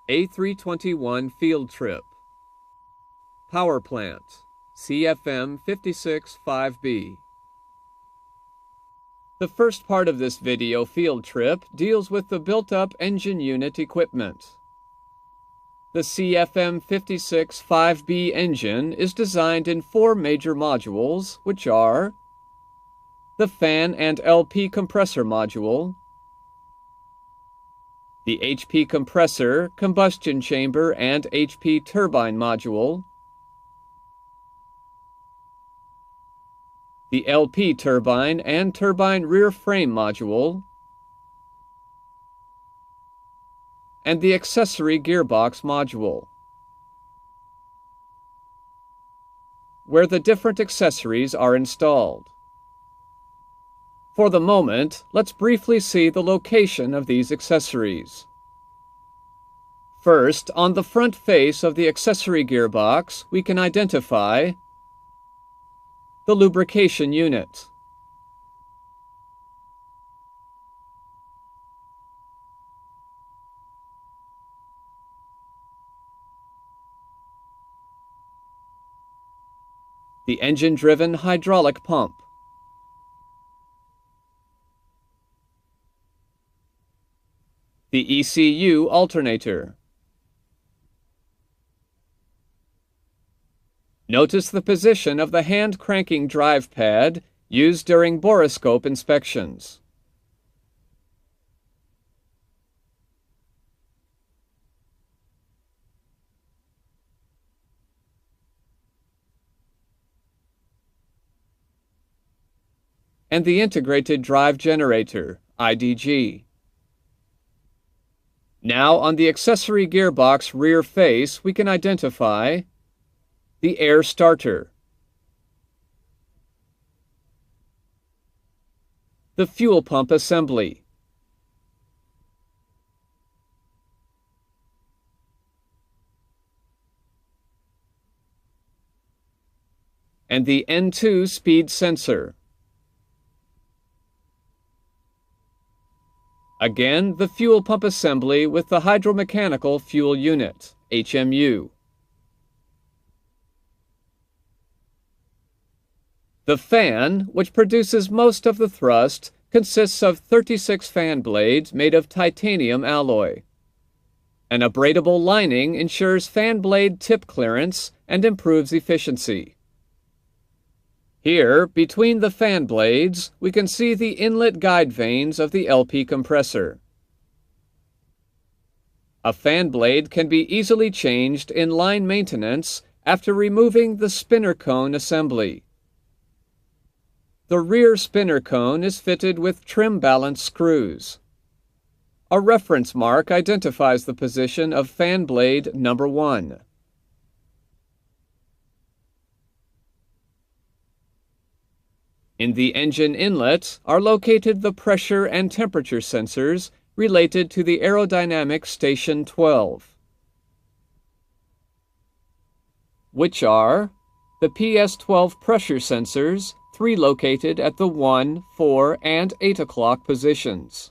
A321 field trip. Power plant, CFM 56-5B. The first part of this video field trip deals with the built-up engine unit equipment. The CFM 56-5B engine is designed in 4 major modules, which are the fan and LP compressor module, the HP compressor, combustion chamber, and HP turbine module, the LP turbine and turbine rear frame module, and the accessory gearbox module, where the different accessories are installed. For the moment, let's briefly see the location of these accessories. First, on the front face of the accessory gearbox, we can identify the lubrication unit, the engine-driven hydraulic pump, the ECU alternator. Notice the position of the hand-cranking drive pad used during borescope inspections. And the integrated drive generator, IDG. Now on the accessory gearbox rear face, we can identify the air starter, the fuel pump assembly, and the N2 speed sensor. Again, the fuel pump assembly with the hydromechanical fuel unit, HMU. The fan, which produces most of the thrust, consists of 36 fan blades made of titanium alloy. An abradable lining ensures fan blade tip clearance and improves efficiency. Here, between the fan blades, we can see the inlet guide vanes of the LP compressor. A fan blade can be easily changed in line maintenance after removing the spinner cone assembly. The rear spinner cone is fitted with trim balance screws. A reference mark identifies the position of fan blade number 1. In the engine inlet are located the pressure and temperature sensors related to the aerodynamic station 12, which are the PS12 pressure sensors, 3 located at the 1, 4, and 8 o'clock positions.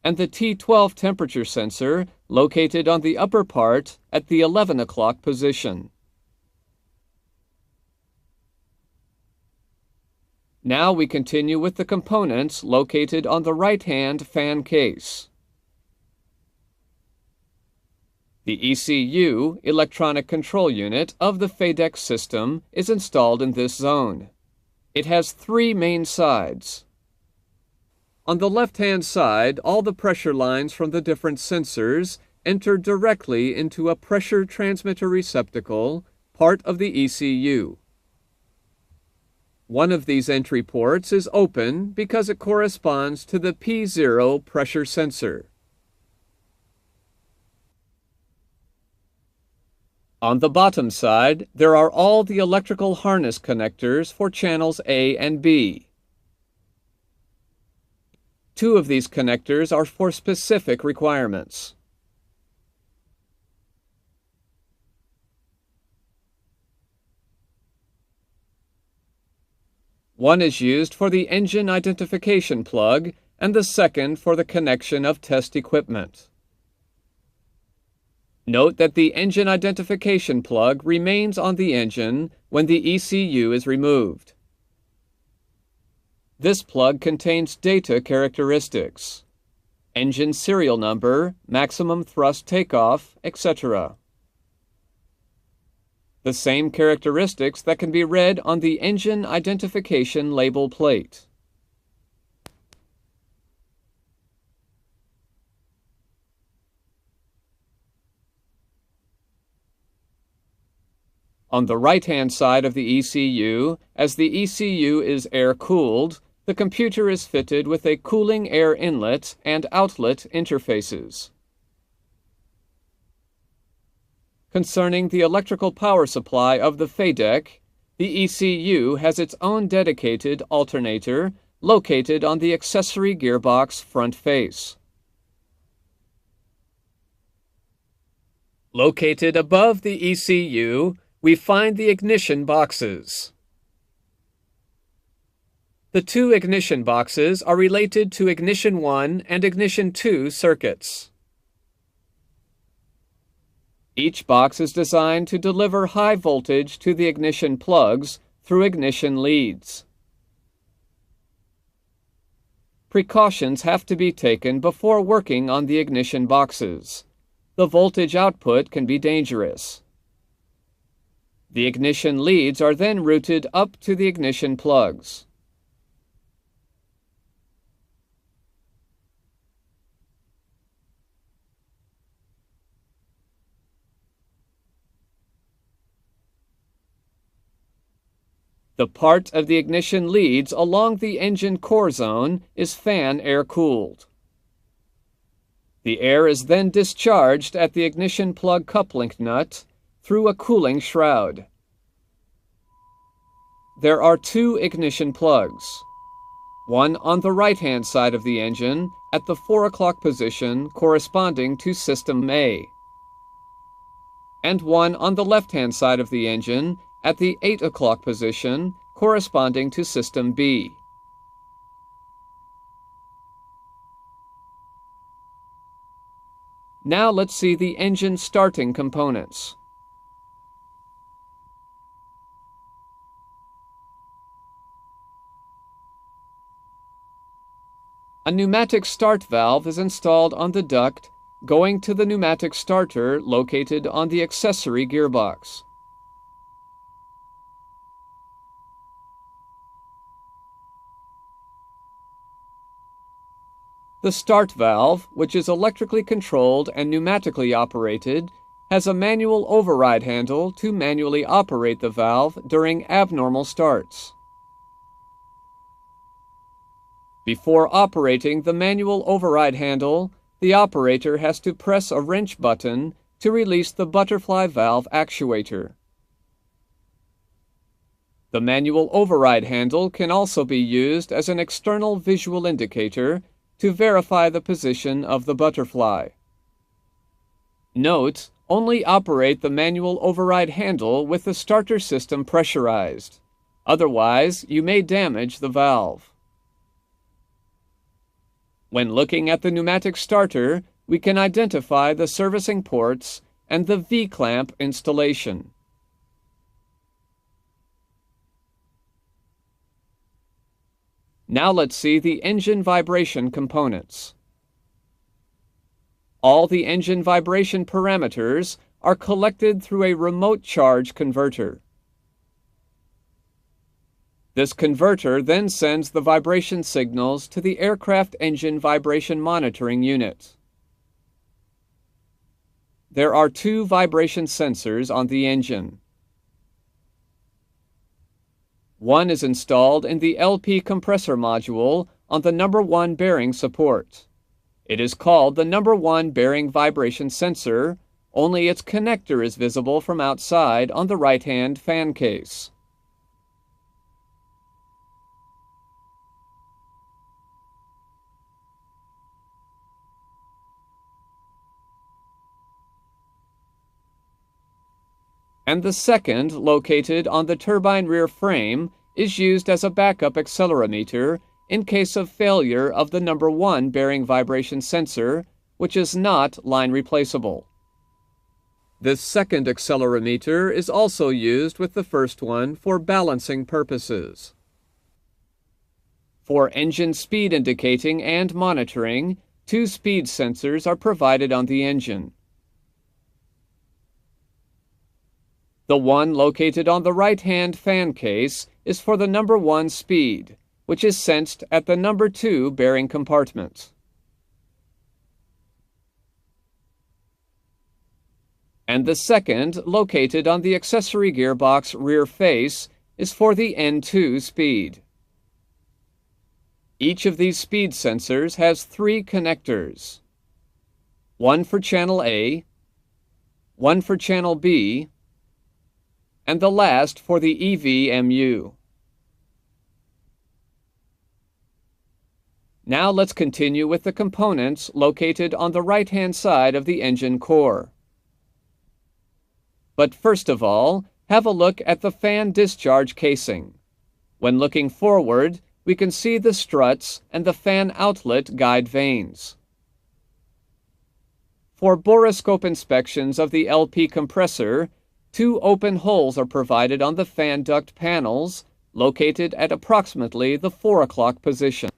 And the T12 temperature sensor located on the upper part at the 11 o'clock position. Now we continue with the components located on the right-hand fan case. The ECU, electronic control unit, of the FADEC system is installed in this zone. It has 3 main sides. On the left-hand side, all the pressure lines from the different sensors enter directly into a pressure transmitter receptacle, part of the ECU. One of these entry ports is open because it corresponds to the P0 pressure sensor. On the bottom side, there are all the electrical harness connectors for channels A and B. Two of these connectors are for specific requirements. One is used for the engine identification plug and the second for the connection of test equipment. Note that the engine identification plug remains on the engine when the ECU is removed. This plug contains data characteristics: engine serial number, maximum thrust takeoff, etc. The same characteristics that can be read on the engine identification label plate. On the right-hand side of the ECU, as the ECU is air-cooled, the computer is fitted with a cooling air inlet and outlet interfaces. Concerning the electrical power supply of the FADEC, the ECU has its own dedicated alternator located on the accessory gearbox front face. Located above the ECU, we find the ignition boxes. The two ignition boxes are related to Ignition 1 and Ignition 2 circuits. Each box is designed to deliver high voltage to the ignition plugs through ignition leads. Precautions have to be taken before working on the ignition boxes. The voltage output can be dangerous. The ignition leads are then routed up to the ignition plugs. The part of the ignition leads along the engine core zone is fan air-cooled. The air is then discharged at the ignition plug coupling nut through a cooling shroud. There are two ignition plugs, one on the right-hand side of the engine at the 4 o'clock position corresponding to System A, and one on the left-hand side of the engine at the 8 o'clock position corresponding to System B. Now let's see the engine starting components. A pneumatic start valve is installed on the duct going to the pneumatic starter located on the accessory gearbox. The start valve, which is electrically controlled and pneumatically operated, has a manual override handle to manually operate the valve during abnormal starts. Before operating the manual override handle, the operator has to press a wrench button to release the butterfly valve actuator. The manual override handle can also be used as an external visual indicator to verify the position of the butterfly. Note, only operate the manual override handle with the starter system pressurized. Otherwise, you may damage the valve. When looking at the pneumatic starter, we can identify the servicing ports and the V-clamp installation. Now let's see the engine vibration components. All the engine vibration parameters are collected through a remote charge converter. This converter then sends the vibration signals to the aircraft engine vibration monitoring unit. There are two vibration sensors on the engine. One is installed in the LP compressor module on the number 1 bearing support. It is called the number 1 bearing vibration sensor, only its connector is visible from outside on the right-hand fan case. and the second, located on the turbine rear frame, is used as a backup accelerometer in case of failure of the number 1 bearing vibration sensor, which is not line replaceable. This second accelerometer is also used with the first one for balancing purposes. For engine speed indicating and monitoring, 2 speed sensors are provided on the engine. The one located on the right-hand fan case is for the number 1 speed, which is sensed at the number 2 bearing compartment. And the second, located on the accessory gearbox rear face, is for the N2 speed. Each of these speed sensors has 3 connectors. One for channel A, one for channel B, and the last for the EVMU. Now let's continue with the components located on the right-hand side of the engine core. But first of all, have a look at the fan discharge casing. When looking forward, we can see the struts and the fan outlet guide vanes. For borescope inspections of the LP compressor, 2 open holes are provided on the fan duct panels, located at approximately the 4 o'clock position.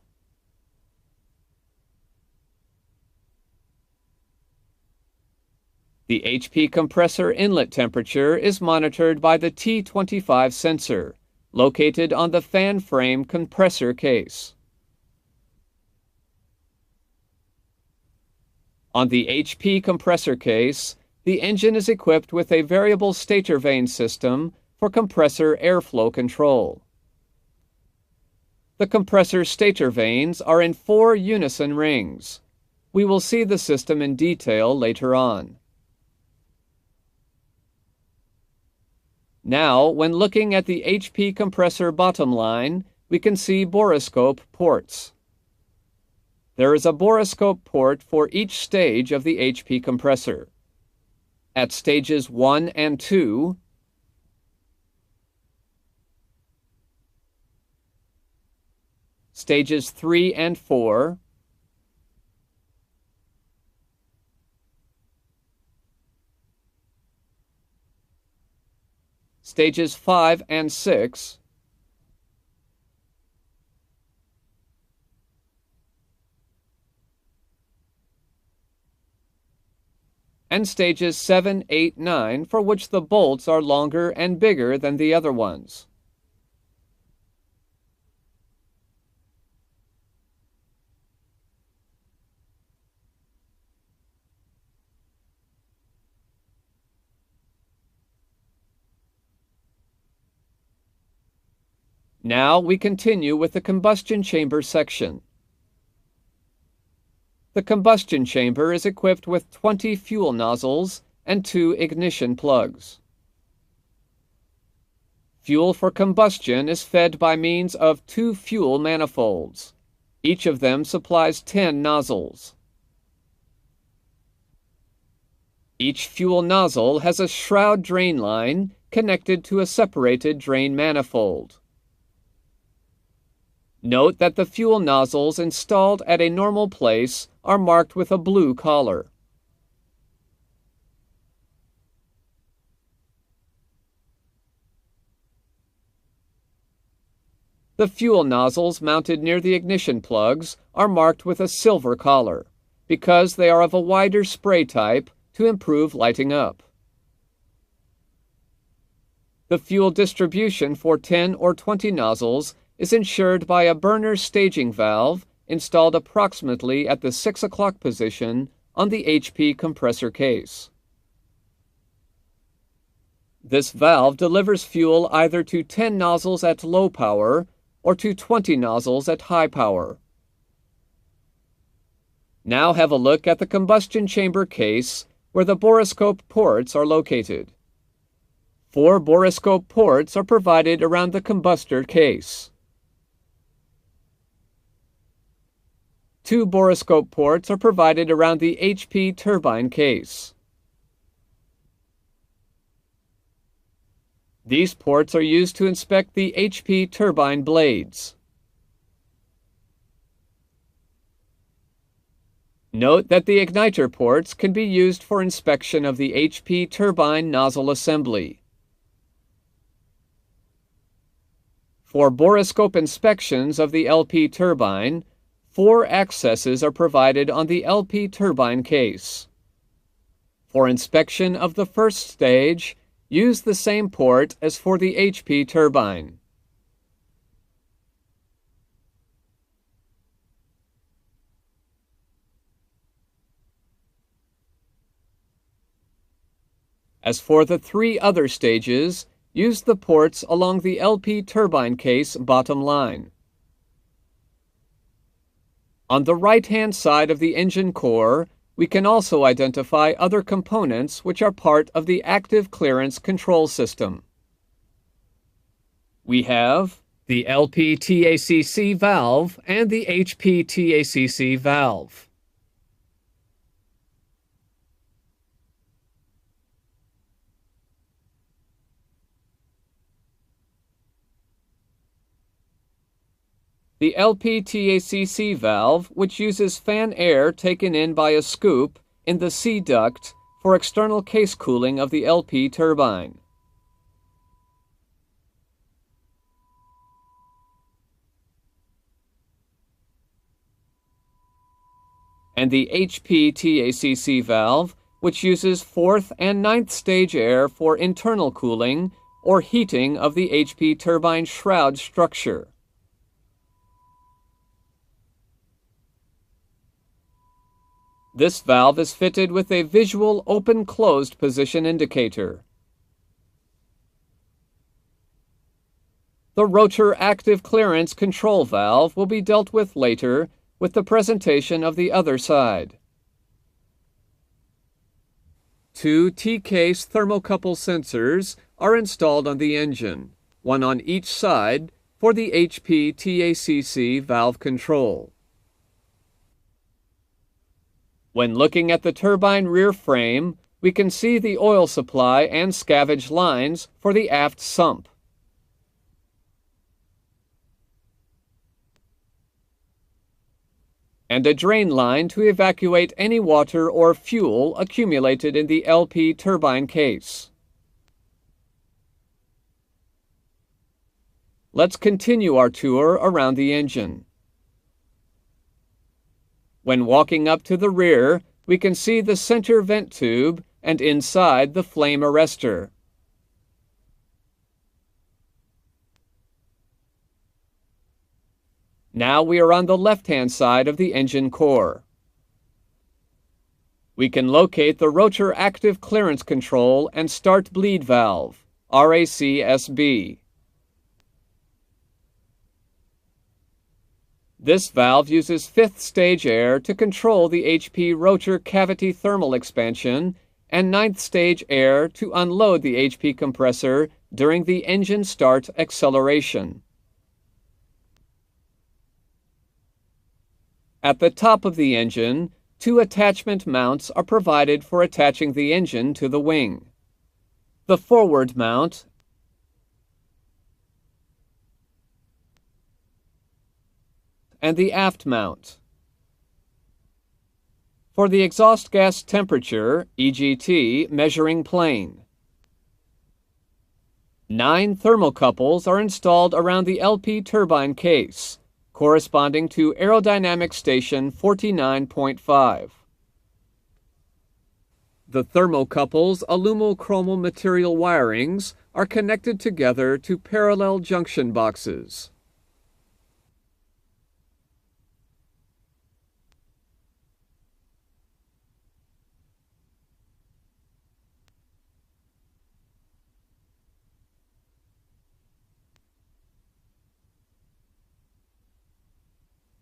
The HP compressor inlet temperature is monitored by the T25 sensor, located on the fan frame compressor case. On the HP compressor case, the engine is equipped with a variable stator vane system for compressor airflow control. The compressor stator vanes are in 4 unison rings. We will see the system in detail later on. Now, when looking at the HP compressor bottom line, we can see borescope ports. There is a borescope port for each stage of the HP compressor. At stages 1 and 2, stages 3 and 4, stages 5 and 6, and stages 7, 8, 9, for which the bolts are longer and bigger than the other ones. Now we continue with the combustion chamber section. The combustion chamber is equipped with 20 fuel nozzles and 2 ignition plugs. Fuel for combustion is fed by means of 2 fuel manifolds. Each of them supplies 10 nozzles. Each fuel nozzle has a shroud drain line connected to a separated drain manifold. Note that the fuel nozzles installed at a normal place are marked with a blue collar. The fuel nozzles mounted near the ignition plugs are marked with a silver collar, because they are of a wider spray type to improve lighting up. The fuel distribution for 10 or 20 nozzles is ensured by a burner staging valve installed approximately at the 6 o'clock position on the HP compressor case. This valve delivers fuel either to 10 nozzles at low power or to 20 nozzles at high power. Now have a look at the combustion chamber case where the borescope ports are located. 4 borescope ports are provided around the combustor case. 2 borescope ports are provided around the HP turbine case. These ports are used to inspect the HP turbine blades. Note that the igniter ports can be used for inspection of the HP turbine nozzle assembly. For borescope inspections of the LP turbine, 4 accesses are provided on the LP turbine case. For inspection of the first stage, use the same port as for the HP turbine. As for the 3 other stages, use the ports along the LP turbine case bottom line. On the right-hand side of the engine core, we can also identify other components which are part of the active clearance control system. We have the LP-TACC valve and the HP-TACC valve. The LP-TACC valve, which uses fan air taken in by a scoop in the C duct for external case cooling of the LP turbine. And the HP-TACC valve, which uses 4th and 9th stage air for internal cooling or heating of the HP turbine shroud structure. This valve is fitted with a visual open-closed position indicator. The rotor active clearance control valve will be dealt with later with the presentation of the other side. 2 T-case thermocouple sensors are installed on the engine, one on each side for the HP-TACC valve control. When looking at the turbine rear frame, we can see the oil supply and scavenge lines for the aft sump. And a drain line to evacuate any water or fuel accumulated in the LP turbine case. Let's continue our tour around the engine. When walking up to the rear, we can see the center vent tube and inside the flame arrestor. Now we are on the left-hand side of the engine core. We can locate the rotor active clearance control and start bleed valve, RACSB. This valve uses 5th stage air to control the HP rotor cavity thermal expansion and 9th stage air to unload the HP compressor during the engine start acceleration. At the top of the engine, 2 attachment mounts are provided for attaching the engine to the wing. The forward mount and the aft mount. For the exhaust gas temperature, EGT, measuring plane. 9 thermocouples are installed around the LP turbine case, corresponding to aerodynamic station 49.5. The thermocouple's alumochromal material wirings are connected together to parallel junction boxes.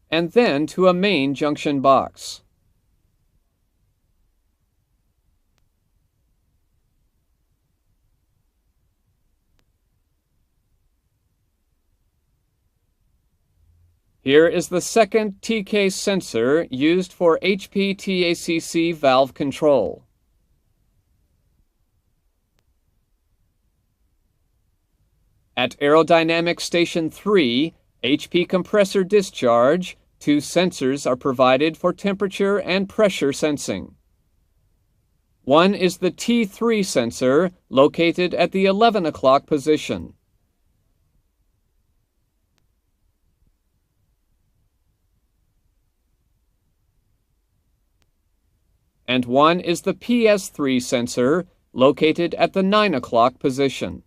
And then to a main junction box. Here is the second T-case sensor used for HP-TACC valve control. At Aerodynamic Station 3, HP compressor discharge, 2 sensors are provided for temperature and pressure sensing. One is the T3 sensor, located at the 11 o'clock position. And one is the PS3 sensor, located at the 9 o'clock position.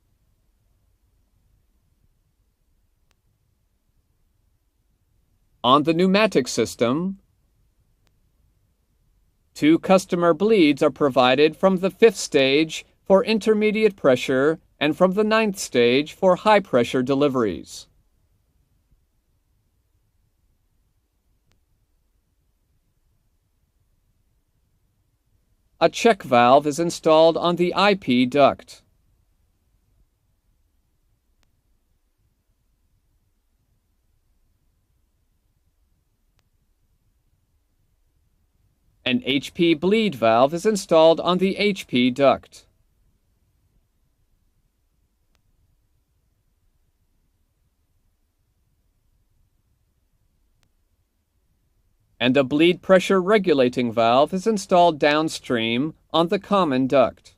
On the pneumatic system, 2 customer bleeds are provided from the 5th stage for intermediate pressure and from the 9th stage for high pressure deliveries. A check valve is installed on the IP duct. An HP bleed valve is installed on the HP duct. And a bleed pressure regulating valve is installed downstream on the common duct.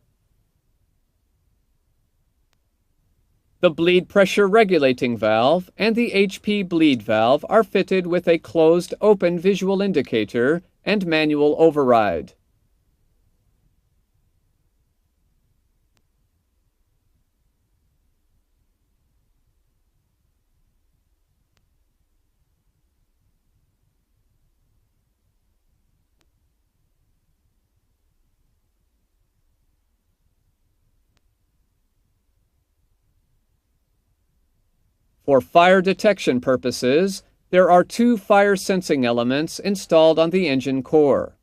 The bleed pressure regulating valve and the HP bleed valve are fitted with a closed-open visual indicator and manual override. For fire detection purposes, there are 2 fire sensing elements installed on the engine core.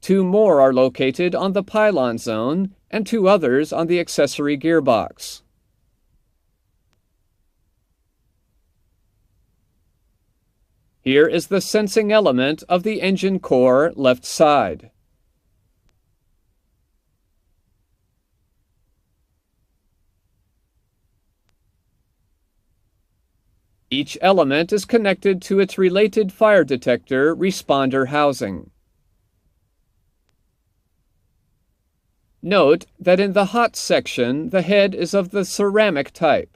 2 more are located on the pylon zone and 2 others on the accessory gearbox. Here is the sensing element of the engine core left side. Each element is connected to its related fire detector responder housing. Note that in the hot section, the head is of the ceramic type.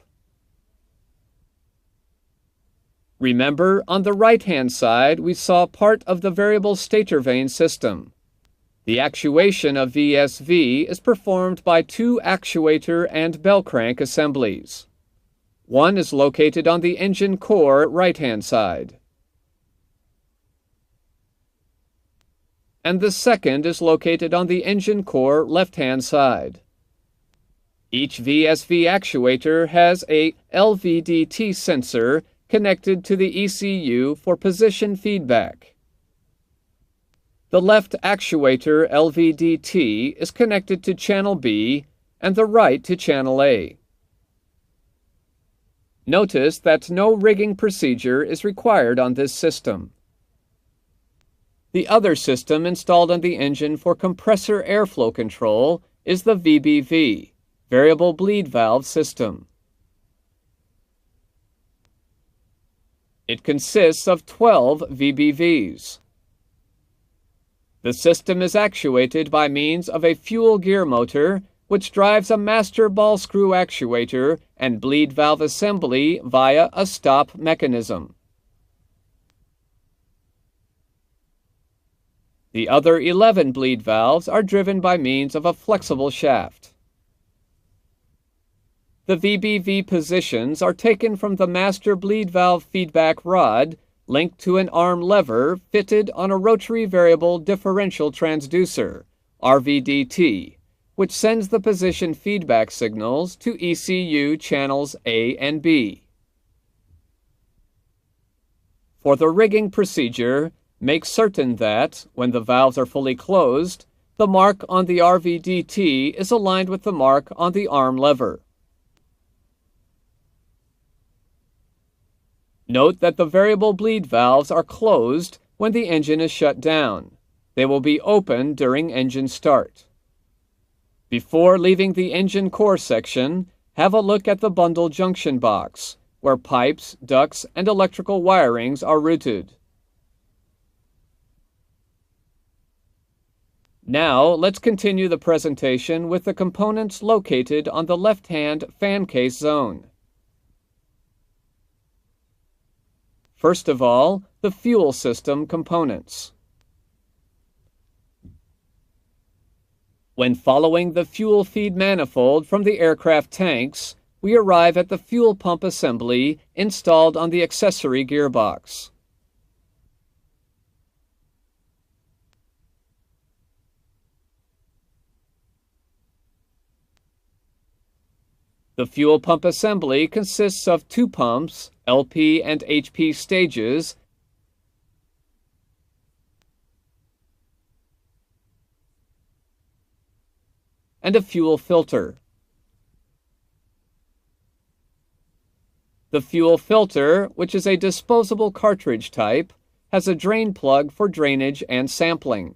Remember, on the right-hand side, we saw part of the variable stator vane system. The actuation of VSV is performed by 2 actuator and bell crank assemblies. One is located on the engine core right-hand side, and the second is located on the engine core left-hand side. Each VSV actuator has a LVDT sensor connected to the ECU for position feedback. The left actuator LVDT is connected to channel B and the right to channel A. Notice that no rigging procedure is required on this system. The other system installed on the engine for compressor airflow control is the VBV, Variable Bleed Valve System. It consists of 12 VBVs. The system is actuated by means of a fuel gear motor which drives a master ball screw actuator and bleed valve assembly via a stop mechanism. The other 11 bleed valves are driven by means of a flexible shaft. The VBV positions are taken from the master bleed valve feedback rod linked to an arm lever fitted on a rotary variable differential transducer, RVDT, which sends the position feedback signals to ECU channels A and B. For the rigging procedure, make certain that, when the valves are fully closed, the mark on the RVDT is aligned with the mark on the arm lever. Note that the variable bleed valves are closed when the engine is shut down. They will be open during engine start. Before leaving the engine core section, have a look at the bundle junction box, where pipes, ducts, and electrical wirings are routed. Now, let's continue the presentation with the components located on the left-hand fan case zone. First of all, the fuel system components. When following the fuel feed manifold from the aircraft tanks, we arrive at the fuel pump assembly installed on the accessory gearbox. The fuel pump assembly consists of two pumps, LP and HP stages, and a fuel filter. The fuel filter, which is a disposable cartridge type, has a drain plug for drainage and sampling.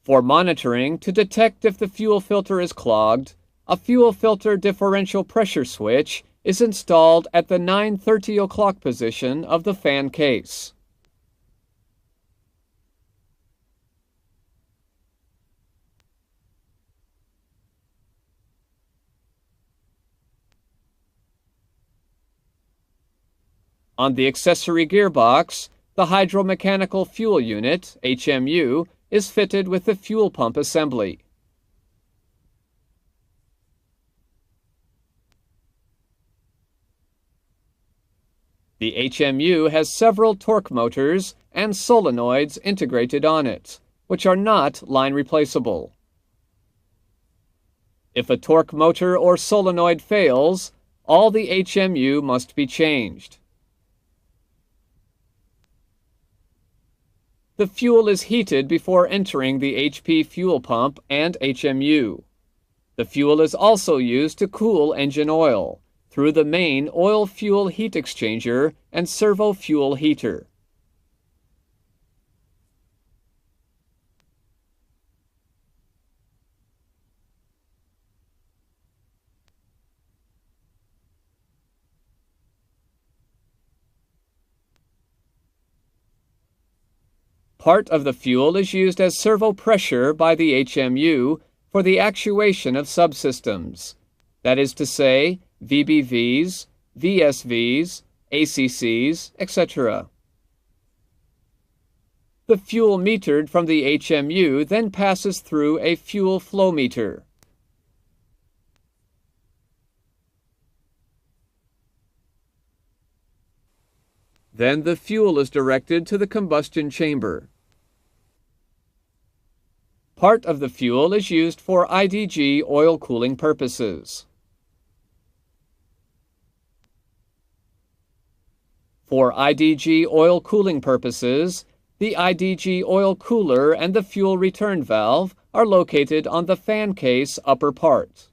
For monitoring to detect if the fuel filter is clogged, a fuel filter differential pressure switch is installed at the 9:30 o'clock position of the fan case. On the accessory gearbox, the hydromechanical fuel unit, HMU, is fitted with the fuel pump assembly. The HMU has several torque motors and solenoids integrated on it, which are not line replaceable. If a torque motor or solenoid fails, all the HMU must be changed. The fuel is heated before entering the HP fuel pump and HMU. The fuel is also used to cool engine oil through the main oil-fuel heat exchanger and servo fuel heater. Part of the fuel is used as servo pressure by the HMU for the actuation of subsystems, that is to say, VBVs, VSVs, ACCs, etc. The fuel metered from the HMU then passes through a fuel flow meter. Then the fuel is directed to the combustion chamber. Part of the fuel is used for IDG oil cooling purposes. For IDG oil cooling purposes, the IDG oil cooler and the fuel return valve are located on the fan case upper part.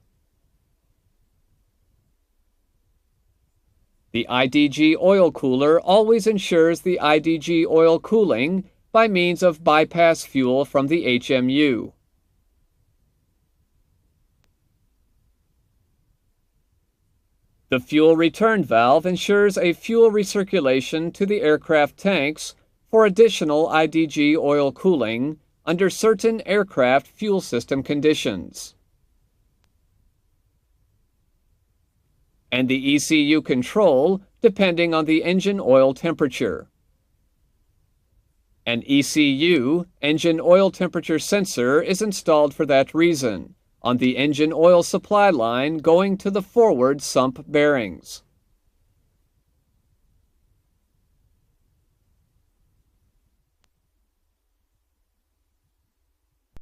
The IDG oil cooler always ensures the IDG oil cooling by means of bypass fuel from the HMU. The fuel return valve ensures a fuel recirculation to the aircraft tanks for additional IDG oil cooling under certain aircraft fuel system conditions. And the ECU control depending on the engine oil temperature. An ECU, engine oil temperature sensor, is installed for that reason on the engine oil supply line going to the forward sump bearings.